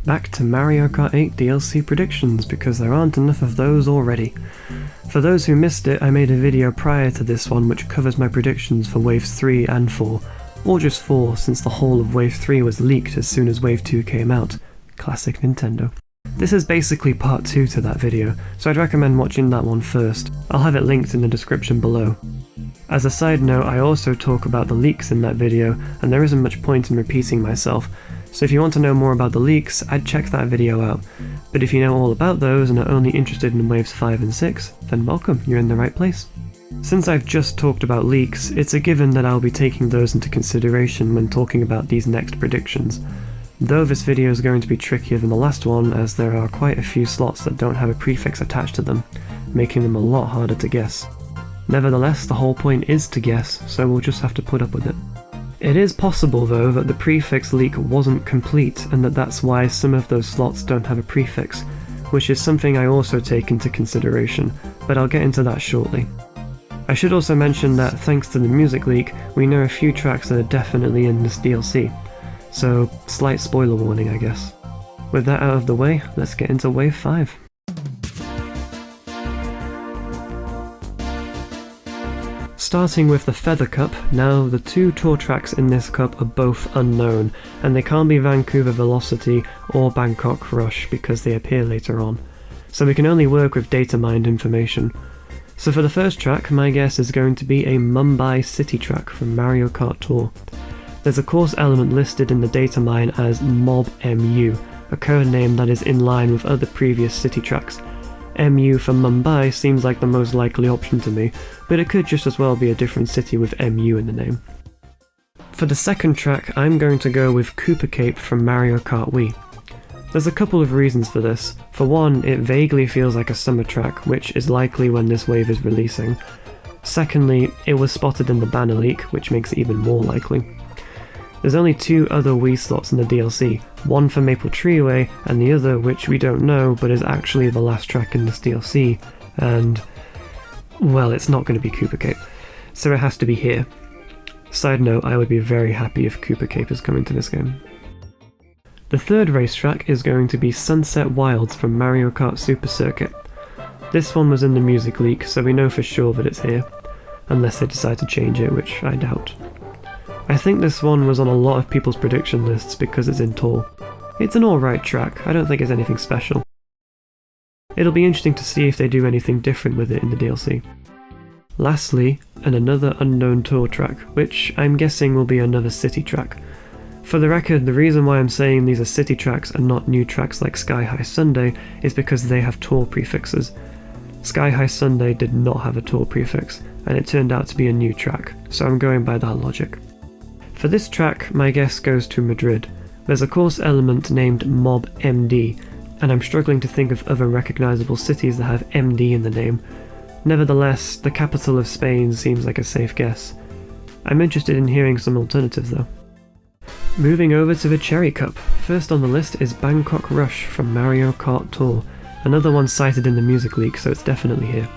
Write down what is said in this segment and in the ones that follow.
Back to Mario Kart 8 DLC predictions, because there aren't enough of those already. For those who missed it, I made a video prior to this one which covers my predictions for Waves 3 and 4, or just 4 since the whole of Wave 3 was leaked as soon as Wave 2 came out. Classic Nintendo. This is basically part 2 to that video, so I'd recommend watching that one first. I'll have it linked in the description below. As a side note, I also talk about the leaks in that video, and there isn't much point in repeating myself, so if you want to know more about the leaks, I'd check that video out. But if you know all about those and are only interested in Waves 5 and 6, then welcome, you're in the right place. Since I've just talked about leaks, it's a given that I'll be taking those into consideration when talking about these next predictions. Though this video is going to be trickier than the last one, as there are quite a few slots that don't have a prefix attached to them, making them a lot harder to guess. Nevertheless, the whole point is to guess, so we'll just have to put up with it. It is possible though that the prefix leak wasn't complete and that's why some of those slots don't have a prefix, which is something I also take into consideration, but I'll get into that shortly. I should also mention that thanks to the music leak, we know a few tracks that are definitely in this DLC, so slight spoiler warning I guess. With that out of the way, let's get into Wave 5. Starting with the Feather Cup, now the 2 tour tracks in this cup are both unknown, and they can't be Vancouver Velocity or Bangkok Rush because they appear later on, so we can only work with data mined information. So for the first track, my guess is going to be a Mumbai City track from Mario Kart Tour. There's a course element listed in the data mine as Mob MU, a code name that is in line with other previous city tracks. MU for Mumbai seems like the most likely option to me, but it could just as well be a different city with MU in the name. For the second track, I'm going to go with Cooper Cape from Mario Kart Wii. There's a couple of reasons for this. For one, it vaguely feels like a summer track, which is likely when this wave is releasing. Secondly, it was spotted in the banner leak, which makes it even more likely. There's only 2 other Wii slots in the DLC, one for Maple Treeway and the other which we don't know but is actually the last track in this DLC, and well, it's not going to be Cooper Cape, so it has to be here. Side note, I would be very happy if Cooper Cape is coming to this game. The third racetrack is going to be Sunset Wilds from Mario Kart Super Circuit. This one was in the music leak, so we know for sure that it's here, unless they decide to change it, which I doubt. I think this one was on a lot of people's prediction lists because it's in Tour. It's an alright track, I don't think it's anything special. It'll be interesting to see if they do anything different with it in the DLC. Lastly, another unknown Tour track, which I'm guessing will be another city track. For the record, the reason why I'm saying these are city tracks and not new tracks like Sky High Sunday is because they have Tour prefixes. Sky High Sunday did not have a Tour prefix, and it turned out to be a new track, so I'm going by that logic. For this track, my guess goes to Madrid. There's a course element named Mob MD, and I'm struggling to think of other recognisable cities that have MD in the name. Nevertheless, the capital of Spain seems like a safe guess. I'm interested in hearing some alternatives though. Moving over to the Cherry Cup, first on the list is Bangkok Rush from Mario Kart Tour, another one cited in the music leak, so it's definitely here.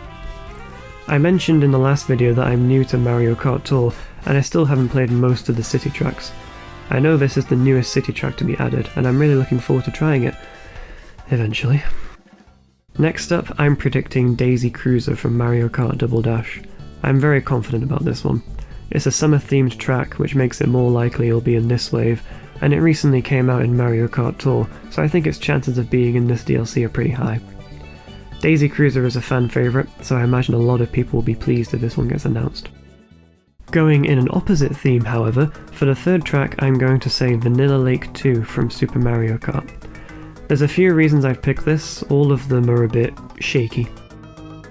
I mentioned in the last video that I'm new to Mario Kart Tour, and I still haven't played most of the city tracks. I know this is the newest city track to be added, and I'm really looking forward to trying it. Eventually. Next up, I'm predicting Daisy Cruiser from Mario Kart Double Dash. I'm very confident about this one. It's a summer-themed track, which makes it more likely it'll be in this wave, and it recently came out in Mario Kart Tour, so I think its chances of being in this DLC are pretty high. Daisy Cruiser is a fan favourite, so I imagine a lot of people will be pleased if this one gets announced. Going in an opposite theme, however, for the third track I'm going to say Vanilla Lake 2 from Super Mario Kart. There's a few reasons I've picked this, all of them are a bit shaky.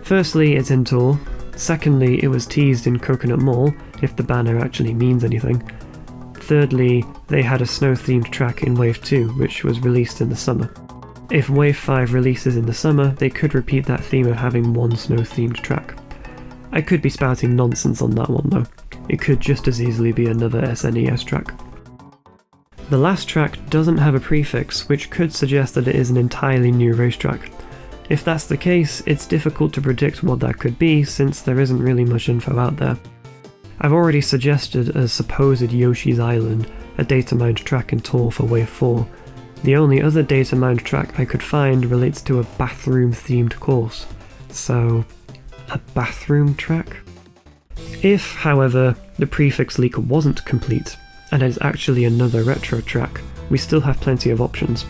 Firstly, it's in Tour. Secondly, it was teased in Coconut Mall, if the banner actually means anything. Thirdly, they had a snow-themed track in Wave 2, which was released in the summer. If Wave 5 releases in the summer, they could repeat that theme of having one snow-themed track. I could be spouting nonsense on that one though. It could just as easily be another SNES track. The last track doesn't have a prefix, which could suggest that it is an entirely new racetrack. If that's the case, it's difficult to predict what that could be since there isn't really much info out there. I've already suggested a supposed Yoshi's Island, a data mined track in Tour for Wave 4, The only other data mined track I could find relates to a bathroom themed course. So, a bathroom track? If, however, the prefix leak wasn't complete, and is actually another retro track, we still have plenty of options.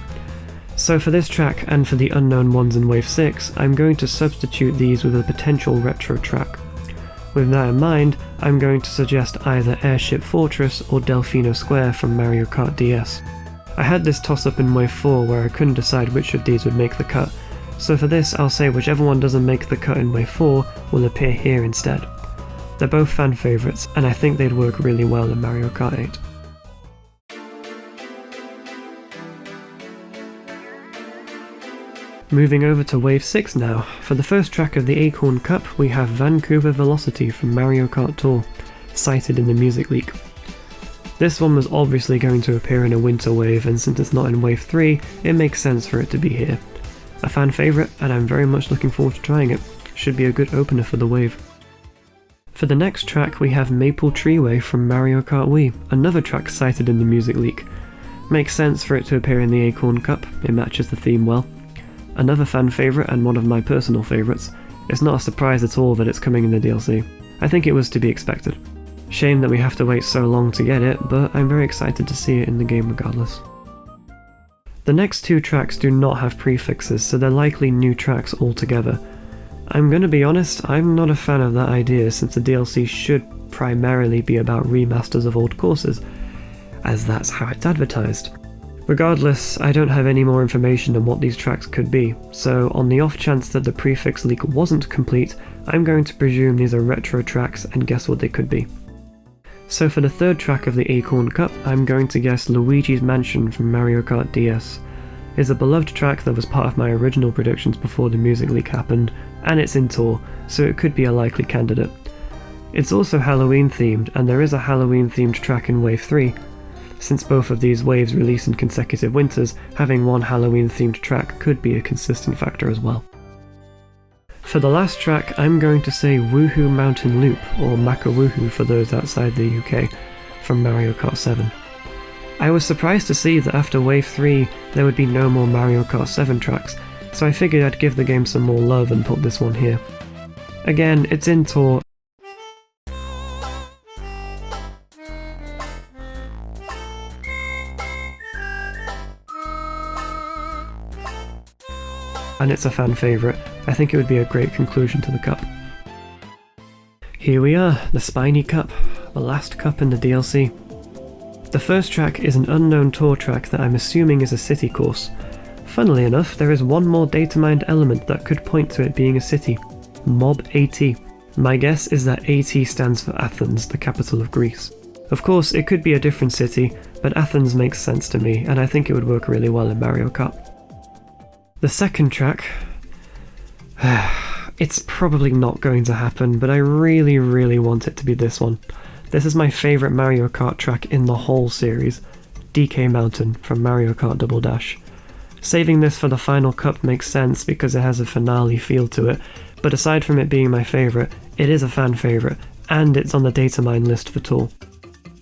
So for this track, and for the unknown ones in Wave 6, I'm going to substitute these with a potential retro track. With that in mind, I'm going to suggest either Airship Fortress or Delfino Square from Mario Kart DS. I had this toss-up in Wave 4 where I couldn't decide which of these would make the cut, so for this I'll say whichever one doesn't make the cut in Wave 4 will appear here instead. They're both fan favourites, and I think they'd work really well in Mario Kart 8. Moving over to Wave 6 now. For the first track of the Acorn Cup, we have Vancouver Velocity from Mario Kart Tour, cited in the music leak. This one was obviously going to appear in a winter wave, and since it's not in Wave 3, it makes sense for it to be here. A fan favourite, and I'm very much looking forward to trying it. Should be a good opener for the wave. For the next track we have Maple Treeway from Mario Kart Wii, another track cited in the music leak. Makes sense for it to appear in the Acorn Cup, it matches the theme well. Another fan favourite and one of my personal favourites. It's not a surprise at all that it's coming in the DLC. I think it was to be expected. Shame that we have to wait so long to get it, but I'm very excited to see it in the game regardless. The next two tracks do not have prefixes, so they're likely new tracks altogether. I'm gonna be honest, I'm not a fan of that idea since the DLC should primarily be about remasters of old courses, as that's how it's advertised. Regardless, I don't have any more information on what these tracks could be, so on the off chance that the prefix leak wasn't complete, I'm going to presume these are retro tracks and guess what they could be. So for the third track of the Acorn Cup, I'm going to guess Luigi's Mansion from Mario Kart DS. It's a beloved track that was part of my original predictions before the music leak happened, and it's in Tour, so it could be a likely candidate. It's also Halloween themed, and there is a Halloween themed track in Wave 3. Since both of these waves release in consecutive winters, having one Halloween themed track could be a consistent factor as well. For the last track, I'm going to say Woohoo Mountain Loop, or Maka-Woohoo for those outside the UK, from Mario Kart 7. I was surprised to see that after Wave 3 there would be no more Mario Kart 7 tracks, so I figured I'd give the game some more love and put this one here. Again, it's in Tour, and it's a fan favourite. I think it would be a great conclusion to the cup. Here we are, the Spiny Cup, the last cup in the DLC. The first track is an unknown tour track that I'm assuming is a city course. Funnily enough, there is one more data mined element that could point to it being a city. Mob AT. My guess is that AT stands for Athens, the capital of Greece. Of course, it could be a different city, but Athens makes sense to me, and I think it would work really well in Mario Kart. The second track, it's probably not going to happen, but I really want it to be this one. This is my favourite Mario Kart track in the whole series, DK Mountain from Mario Kart Double Dash. Saving this for the final cup makes sense because it has a finale feel to it, but aside from it being my favourite, it is a fan favourite, and it's on the data mine list for Tour.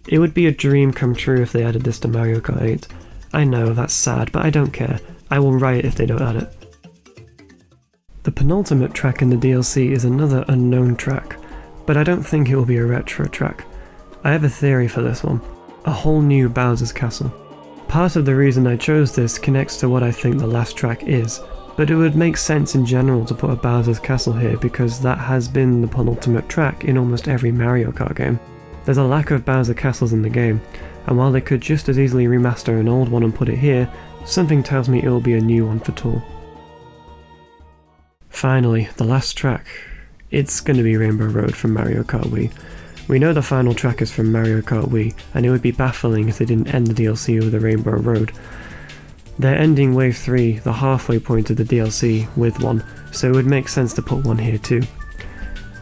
It would be a dream come true if they added this to Mario Kart 8. I know, that's sad, but I don't care. I will riot if they don't add it. The penultimate track in the DLC is another unknown track, but I don't think it will be a retro track. I have a theory for this one. A whole new Bowser's Castle. Part of the reason I chose this connects to what I think the last track is, but it would make sense in general to put a Bowser's Castle here because that has been the penultimate track in almost every Mario Kart game. There's a lack of Bowser Castles in the game, and while they could just as easily remaster an old one and put it here, something tells me it will be a new one for Tour. Finally, the last track. It's going to be Rainbow Road from Mario Kart Wii. We know the final track is from Mario Kart Wii, and it would be baffling if they didn't end the DLC with a Rainbow Road. They're ending Wave 3, the halfway point of the DLC, with one, so it would make sense to put one here too.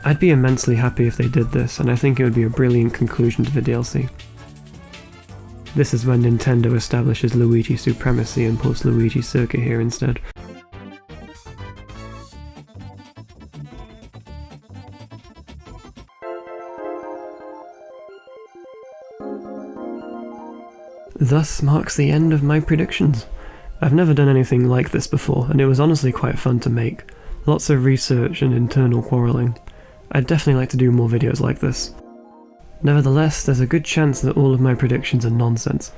I'd be immensely happy if they did this, and I think it would be a brilliant conclusion to the DLC. This is when Nintendo establishes Luigi supremacy and puts Luigi's Circuit here instead. Thus marks the end of my predictions. I've never done anything like this before, and it was honestly quite fun to make. Lots of research and internal quarrelling. I'd definitely like to do more videos like this. Nevertheless, there's a good chance that all of my predictions are nonsense.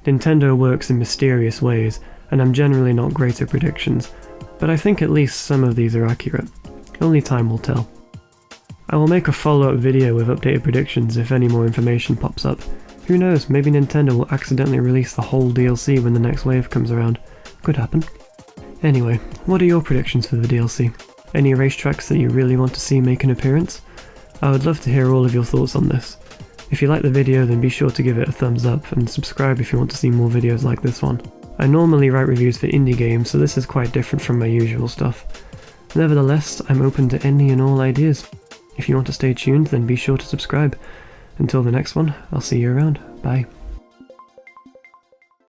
Nintendo works in mysterious ways, and I'm generally not great at predictions, but I think at least some of these are accurate. Only time will tell. I will make a follow-up video with updated predictions if any more information pops up. Who knows, maybe Nintendo will accidentally release the whole DLC when the next wave comes around. Could happen. Anyway, what are your predictions for the DLC? Any racetracks that you really want to see make an appearance? I would love to hear all of your thoughts on this. If you like the video, then be sure to give it a thumbs up and subscribe if you want to see more videos like this one. I normally write reviews for indie games, so this is quite different from my usual stuff. Nevertheless, I'm open to any and all ideas. If you want to stay tuned, then be sure to subscribe. Until the next one, I'll see you around. Bye.